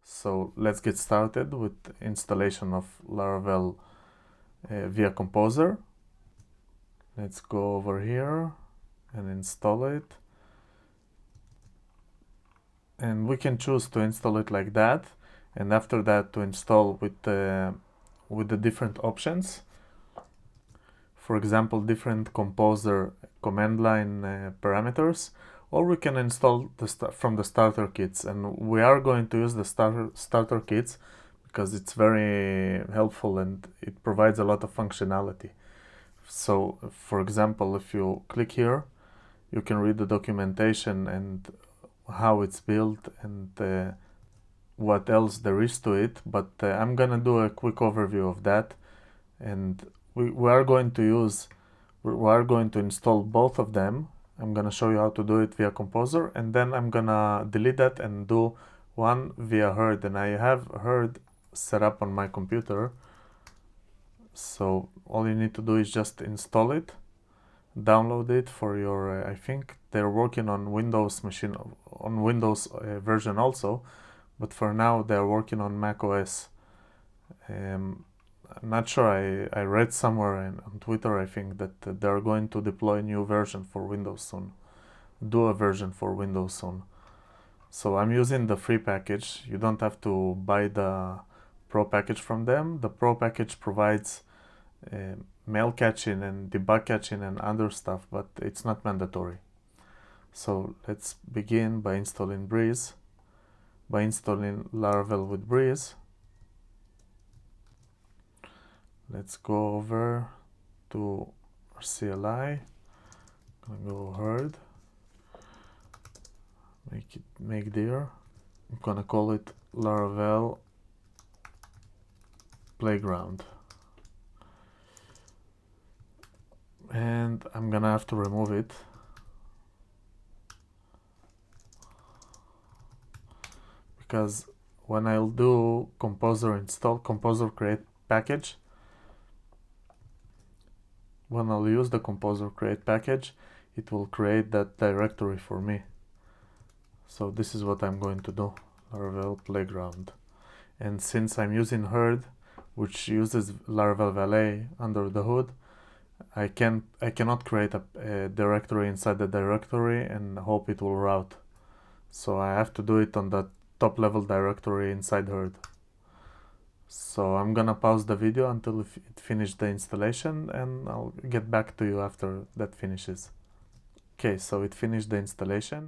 So let's get started with installation of Laravel via Composer. Let's go over here and install it. And we can choose to install it like that, and after that to install with the different options. For example, different Composer command line parameters, or we can install from the starter kits, and we are going to use the starter kits because it's very helpful and it provides a lot of functionality. So for example, if you click here, you can read the documentation and how it's built and what else there is to it, but I'm gonna do a quick overview of that. And we are going to install both of them. I'm gonna show you how to do it via Composer, and then I'm gonna delete that and do one via Herd. And I have Herd set up on my computer, so all you need to do is just install it, download it for your I think they're working on Windows machine, on Windows version also, but for now they're working on Mac OS. I'm not sure, I read somewhere on Twitter, I think, that they're going to deploy a new version for Windows soon, do a version for Windows soon. So I'm using the free package. You don't have to buy the Pro package from them. The Pro package provides mail catching and debug catching and other stuff, but it's not mandatory. So let's begin by installing Breeze, by installing Laravel with Breeze. Let's go over to our CLI. I'm gonna go Herd, make dir. I'm gonna call it Laravel Playground. And I'm gonna have to remove it because when I'll do Composer install, Composer create package, when I'll use the Composer create package, it will create that directory for me. So this is what I'm going to do, Laravel Playground. And since I'm using Herd, which uses Laravel Valet under the hood, I cannot create a directory inside the directory and hope it will route. So I have to do it on the top level directory inside Herd. So I'm gonna pause the video until it finishes the installation, and I'll get back to you after that finishes. Okay, so it finished the installation.